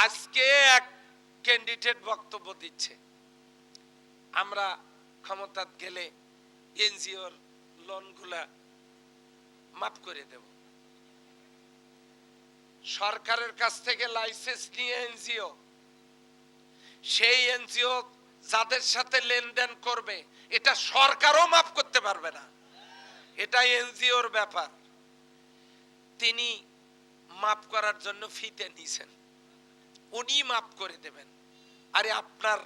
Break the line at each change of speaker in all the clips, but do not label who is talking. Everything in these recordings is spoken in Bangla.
আজকে এক ক্যান্ডিডেট বক্তব্য দিচ্ছে, আমরা ক্ষমতা গেলে এনজিওর লোনগুলা মাফ করে দেব। সরকারের কাছ থেকে লাইসেন্স নিয়ে এনজিও, সেই এনজিও যাদের সাথে লেনদেন করবে এটা সরকারও মাফ করতে পারবে না, এটা এনজিওর ব্যাপার। তিনি মাফ করার জন্য ফিতে নিছেন, উনি মাফ করে দেবেন। আরে আপনার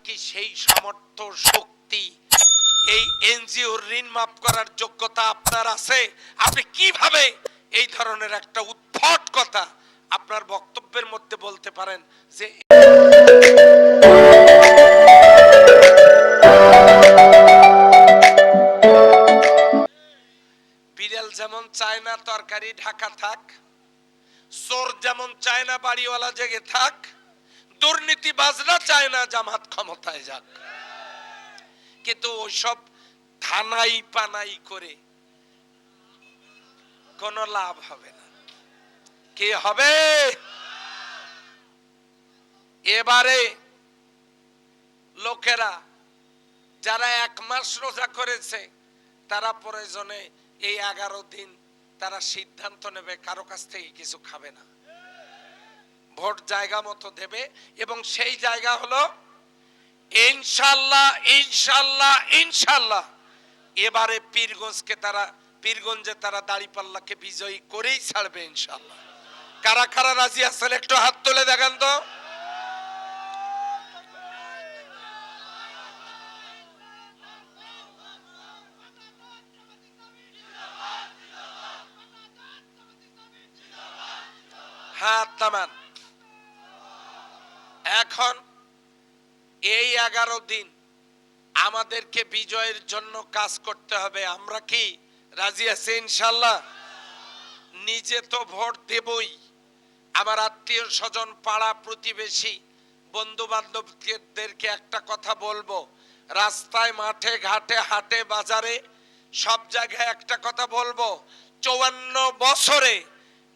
কি সেই সামর্থ্য শক্তি, এই এনজিওর ঋণ মাফ করার যোগ্যতা আপনার আছে? আপনি কিভাবে এই ধরনের একটা উদ্ভট কথা আপনার বক্তব্যের মধ্যে বলতে পারেন যে বিড়াল যেমন চায় না তরকারি ঢাকা থাক, চোর যেমন চায় না বাড়িওয়ালা জেগে থাক, দুর্নীতিবাজরা চায় না জামাত ক্ষমতায় যাক। কিন্তু ওইসব থানাই পানাই করে কোনো লাভ হবে না। কি হবে? এবারে লোকেরা যারা 1 মাস রোজা করেছে তারা প্রয়োজনে এই 11 দিন তারা সিদ্ধান্ত নেবে, কারো কাছ থেকে কিছু খাবে না, ভোট জায়গা মতো দেবে। এবং সেই জায়গা হলো ইনশাআল্লাহ ইনশাআল্লাহ ইনশাআল্লাহ এবারে পীরগঞ্জে তারা দাঁড়িপাল্লাকে বিজয়ী করেই ছাড়বে ইনশাআল্লাহ। কারা কারা রাজি আছেন একটু হাত তুলে দেখান তো। হাত নামান। এখন এই 11 দিন আমাদেরকে বিজয়ের জন্য কাজ করতে হবে। আমরা কি রাজি আছি ইনশাআল্লাহ? নিজে তো ভোট দেবই, আমার আত্মীয় স্বজন পাড়া প্রতিবেশী বন্ধু বান্ধবদেরকে একটা কথা বলবো, রাস্তায় মাঠে ঘাটে হাটে বাজারে সব জায়গায় একটা কথা বলবো, 54 বছরে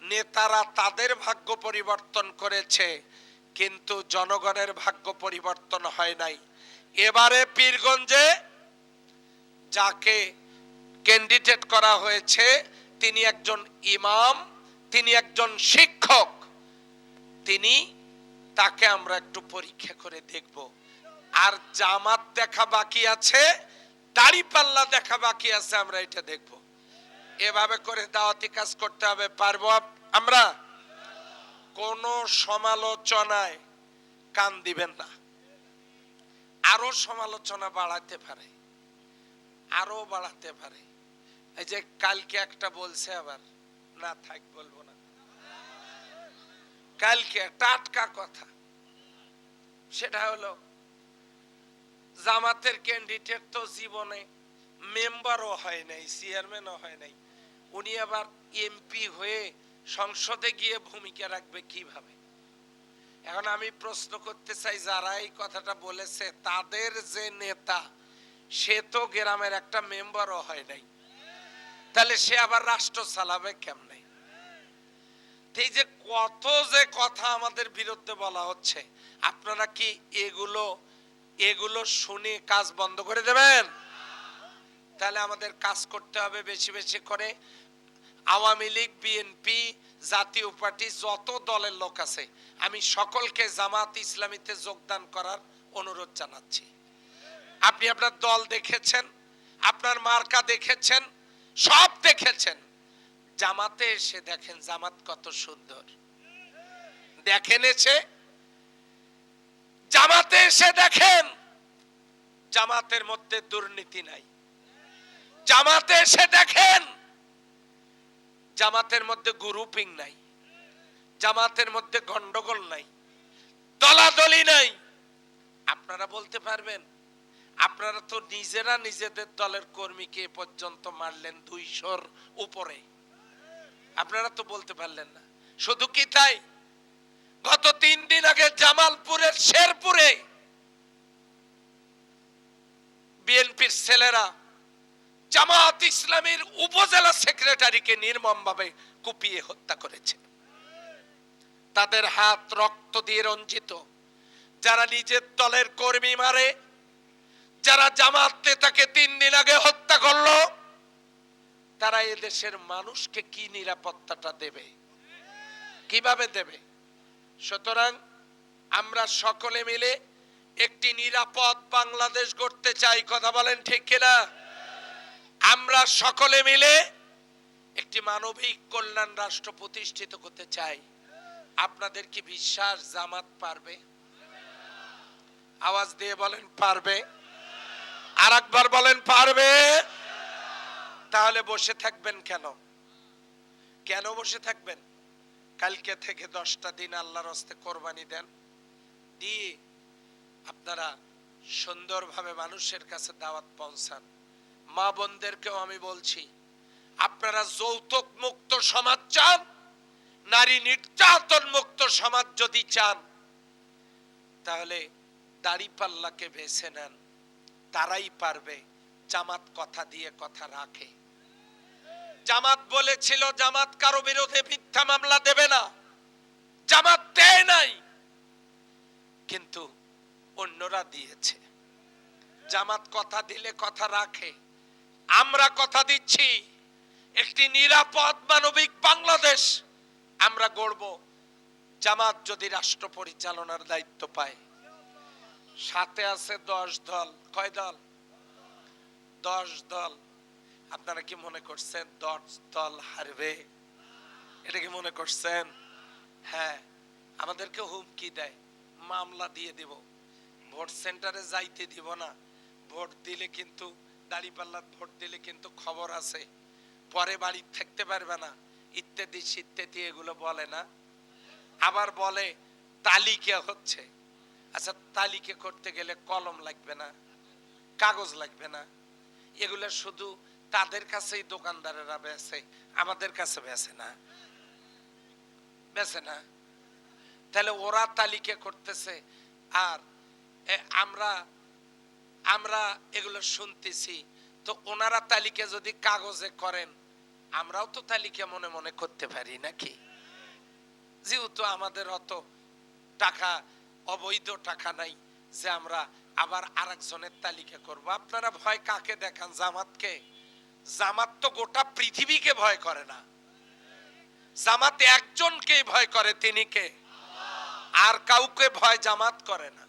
নেতারা তাদের ভাগ্য পরিবর্তন করেছে কিন্তু জনগণের ভাগ্য পরিবর্তন হয় নাই। এবারে পীরগঞ্জে যাকে ক্যান্ডিডেট করা হয়েছে তিনি একজন ইমাম, তিনি একজন শিক্ষক, তাকে আমরা একটু পরীক্ষা করে দেখব। আর জামাত দেখা বাকি আছে, দাড়িপাল্লা দেখা বাকি আছে, আমরা এটা দেখব। এভাবে করে দাওয়াতি কাজ করতে হবে। পারবো আমরা? কোন সমালোচনায় কান দিবেন না। আরো সমালোচনা বাড়াতে পারে, আরো বাড়াতে পারে। এই যে কালকে একটা বলছে, আবার না থাক বলবো না, কালকে টাটকা কথা, সেটা হলো জামাতের ক্যান্ডিডেট তো জীবনে মেম্বারও হয় নাই, চেয়ারম্যানও হয় নাই, উনি আবার এমপি হয়ে সংসদে গিয়ে ভূমিকা রাখবে কিভাবে? এখন আমি প্রশ্ন করতে চাই, যারা এই কথাটা বলেছে তাদের যে নেতা সে তো গ্রামের একটা মেম্বারও হয় নাই, তাহলে সে আবার রাষ্ট্র চালাবে কেমনে? এই যে কত যে কথা আমাদের বিরুদ্ধে বলা হচ্ছে, আপনারা কি এগুলো শুনে কাজ বন্ধ করে দেবেন? তাহলে আমাদের কাজ করতে হবে বেশি বেশি করে। আওয়ামী লীগ, বিএনপি, জাতীয় পার্টি, যত দলের লোক আছে আমি সকলকে জামাত ইসলামীতে যোগদান করার অনুরোধ জানাচ্ছি। আপনি আপনার দল দেখেছেন, আপনার মার্কা দেখেছেন, সব দেখেছেন, জামাতে এসে দেখেন জামাত কত সুন্দর। দেখেন এসে জামাতে এসে দেখেন জামাতের মধ্যে দুর্নীতি নাই। জামাতে এসে দেখেন জামাতের মধ্যে গ্রুপিং নাই, জামাতের মধ্যে গন্ডগোল নাই, দলাদলি নাই। আপনারা বলতে পারবেন? আপনারা তো নিজেরা নিজেদের দলের কর্মীকে পর্যন্ত মারলেন 200-র উপরে, আপনারা তো বলতে পারলেন না। শুধু কি তাই, গত 3 দিন আগে জামালপুরের শেরপুরে বিএনপির ছেলেরা জামাত ইসলামীর উপজেলা সেক্রেটারিকে নির্মমভাবে কুপিয়ে হত্যা করেছে। তাদের হাত রক্ত দিয়ে রঞ্জিত, যারা নিজের দলের কর্মী মারে, যারা জামাত নেতাকে 3 দিন আগে হত্যা করলো, তারা এদেশের মানুষকে কি নিরাপত্তাটা দেবে, কিভাবে দেবে? সুতরাং আমরা সকলে মিলে একটি নিরাপদ বাংলাদেশ গড়তে চাই। কথা বলেন ঠিক কিনা? আমরা সকলে মিলে একটি মানবিক কল্যাণ রাষ্ট্র প্রতিষ্ঠিত করতে চাই। আপনাদের কি বিশ্বাস জামাত পারবে? আওয়াজ দিয়ে বলেন পারবে। আরেকবার বলেন পারবে। তাহলে বসে থাকবেন কেন? কেন বসে থাকবেন? কালকে থেকে 10টা দিন আল্লাহর রাস্তে কোরবানি দেন, দিয়ে আপনারা সুন্দরভাবে মানুষের কাছে দাওয়াত পৌঁছান। মা বোনদেরকেও আমি বলছি, আপনারা যৌতুক মুক্ত সমাজ চান, নারী নির্যাতন মুক্ত সমাজ যদি চান, তাহলে দাড়িপাল্লাকে বেছে নেন, তারাই পারবে। জামাত কথা দিয়ে কথা রাখে। জামাত বলেছিল জামাত কারো বিরুদ্ধে মিথ্যা মামলা দেবে না, জামাত দেয় নাই, কিন্তু অন্যরা দিয়েছে। জামাত কথা দিলে কথা রাখে। আমরা কথা দিচ্ছি, একটি নিরাপদ মানবিক বাংলাদেশ আমরা গড়ব। জামাত যদি রাষ্ট্র পরিচালনার দায়িত্ব পায়, সাথে আছে 10 দল। কয় দল? 10 দল। আপনারা কি মনে করছেন 10 দল হারবে? এটা কি মনে করছেন? হ্যাঁ, আমাদেরকে হুমকি দেয়, মামলা দিয়ে দেব, ভোট সেন্টারে যাইতে দিব না, ভোট দিলে কিন্তু দাড়িপাল্লার ভোট দিলে কিন্তু খবর আছে, পরে বাড়ি থাকতে পারবে না, ইত্যাদি ইত্যাদি এগুলো বলে না। আবার বলে তালিকা হচ্ছে। আচ্ছা, তালিকা করতে গেলে কলম লাগবে না, কাগজ লাগবে না? এগুলো শুধু তাদের কাছেই দোকানদারেরা বেচে, আমাদের কাছে বেচে না, বেচে না। তাহলে ওরা তালিকা করতেছে, আর আমরা আমরা এগুলো শুনতেছি। তো ওনারা তালিকা যদি কাগজে করেন, আমরাও তো তালিকা মনে মনে করতে পারি নাকি? যেহেতু আমাদের অত টাকা, অবৈধ টাকা নাই যে আমরা আবার আরেকজনের তালিকা করব। আপনারা ভয় কাকে দেখান? জামাতকে? জামাত তো গোটা পৃথিবীকে ভয় করে না, জামাত একজনকেই ভয় করে, তিনি কে? আর কাউকে ভয় জামাত করে না।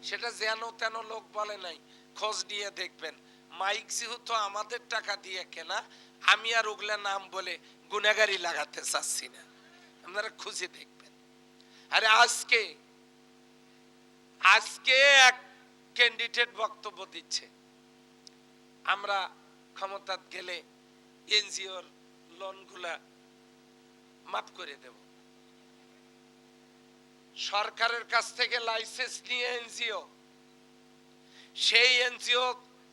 সেটা যেন তেন লোক বলে নাই, খোঁজ নিয়ে দেখবেন। মাইক যেহেতু আমাদের টাকা দিয়ে কেনা, আমি আর ওগুলা নাম বলে গুনাহগারি লাগাতে চাচ্ছি না, আপনারা খুঁজে দেখবেন। আরে আজকে এক ক্যান্ডিডেট বক্তব্য দিচ্ছে, আমরা ক্ষমতা গেলে এনজিওর লোনগুলা মাফ করে দেব। সরকারের কাছ থেকে লাইসেন্স নিয়ে এনজিও, সেই এনজিও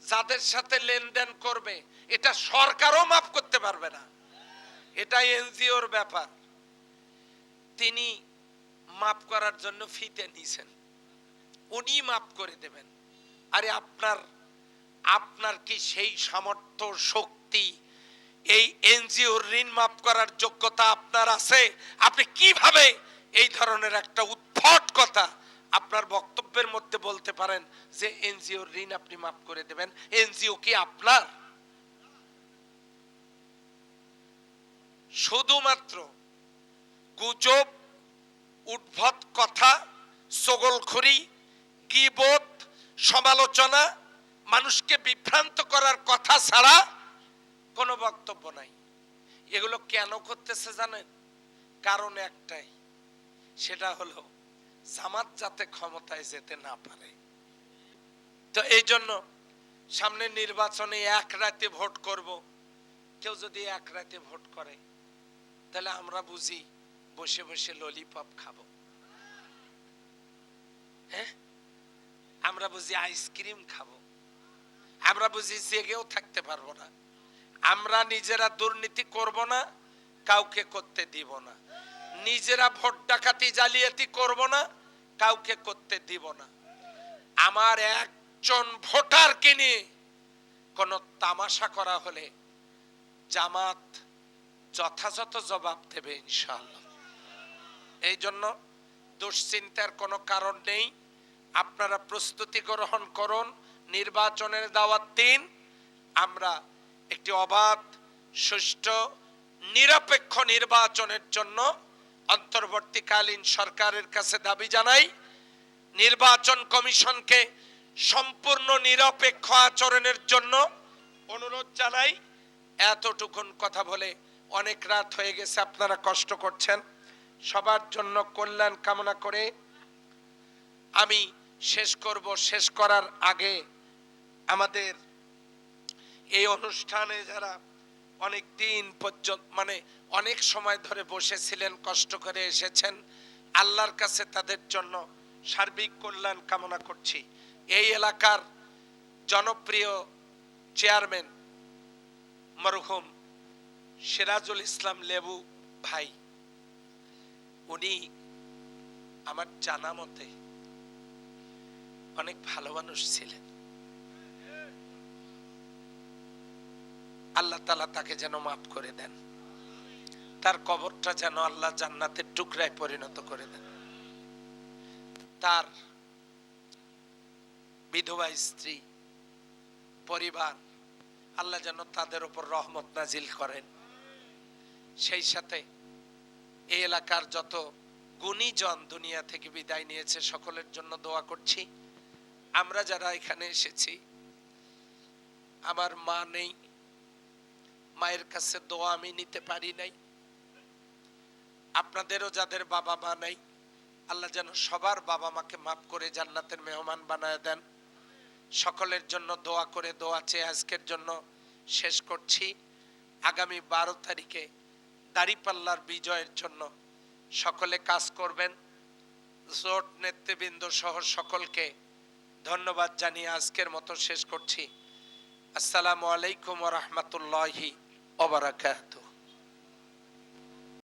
যাদের সাথে লেনদেন করবে, এটা সরকারও মাফ করতে পারবে না, এটা এনজিওর ব্যাপার। তিনি মাফ করার জন্য ফিতে নিছেন, উনি মাফ করে দেবেন। আরে আপনার কি সেই সামর্থ্য, শক্তি, এই এনজিওর ঋণ মাফ করার যোগ্যতা আপনার আছে? আপনি কিভাবে এই ধরনের একটা উদ্ভট কথা আপনার বক্তব্যের মধ্যে বলতে পারেন যে এনজিওর ঋণ আপনি মাফ করে দেবেন? এনজিও কি আপনার? শুধুমাত্র গুজব, উদ্ভট কথা, চগলখড়ি, গীবত, সমালোচনা, মানুষকে বিভ্রান্ত করার কথা ছাড়া কোনো বক্তব্য নাই। এগুলো কেন করতেছে জানেন? কারণ একটাই, সেটা হলো জামাত যাতে ক্ষমতায় যেতে না পারে। তো এই জন্য সামনে নির্বাচনে এক রাতে ভোট করব। কেউ যদি এক রাতে ভোট করে, তাহলে আমরা বুঝি বসে বসে ললিপপ খাবো, হ্যাঁ, আমরা বুঝি আইসক্রিম খাবো, আমরা বুঝি জেগেও থাকতে পারবো না, আমরা নিজেরা দুর্নীতি করব না, কাউকে করতে দিব না, নিজেরা ভোট ডাকাতি জালিয়াতি করব না, কাউকে করতে দিব না। আমার একজন ভোটারকে নিয়ে কোন তামাশা করা হলে জামাত যথাযথ জবাব দেবে ইনশাআল্লাহ। এই জন্য দুশ্চিন্তার কোনো কারণ নেই। আপনারা প্রস্তুতি গ্রহণ করুন, নির্বাচনের দাওয়াত দিন। আমরা একটি অবাধ, সুষ্ঠু, নিরপেক্ষ নির্বাচনের জন্য অন্তর্বর্তীকালীন সরকারের কাছে দাবি জানাই। নির্বাচন কমিশনকে সম্পূর্ণ নিরপেক্ষ আচরণের জন্য অনুরোধ জানাই। এতটুকুন কথা বলে অনেক রাত হয়ে গেছে, আপনারা কষ্ট করছেন। সবার জন্য কল্যাণ কামনা করে আমি শেষ করব। শেষ করার আগে আমাদের এই অনুষ্ঠানে যারা অনেক দিন পর্যন্ত অনেক সময় ধরে বসেছিলেন, কষ্ট করে এসেছেন, আল্লাহর কাছে তাদের জন্য সার্বিক কল্যাণ কামনা করছি। এই এলাকার জনপ্রিয় চেয়ারম্যান মরহুম সিরাজুল ইসলাম লেবু ভাই, উনি আমার জানা মতে অনেক ভালো মানুষ ছিলেন। আল্লাহ তাআলা তাকে যেন মাফ করে দেন, তার কবরটা যেন আল্লাহ জান্নাতের টুকরায় পরিণত করে দেন। তার বিধবা স্ত্রী, পরিবার, আল্লাহ যেন তাদের উপর রহমত নাজিল করেন। সেই সাথে এই এলাকার যত গুণীজন দুনিয়া থেকে বিদায় নিয়েছে সকলের জন্য দোয়া করছি। আমরা যারা এখানে এসেছি, আমার মা নেই, মায়ের কাছে দোয়া আমি নিতে পারি নাই। আপনাদেরও যাদের বাবা মা নাই, আল্লাহ যেন সবার বাবা মাকে মাফ করে জান্নাতের মেহমান বানায় দেন। সকলের জন্য দোয়া করে, দোয়া চেয়ে আজকের জন্য শেষ করছি। আগামী 12 তারিখে দাঁড়িপাল্লার বিজয়ের জন্য সকলে কাজ করবেন। জোট নেতৃবৃন্দ সহ সকলকে ধন্যবাদ জানিয়ে আজকের মতো শেষ করছি। আসসালামু আলাইকুম ওয়া রাহমাতুল্লাহি ওয়া বারাকাতুহু।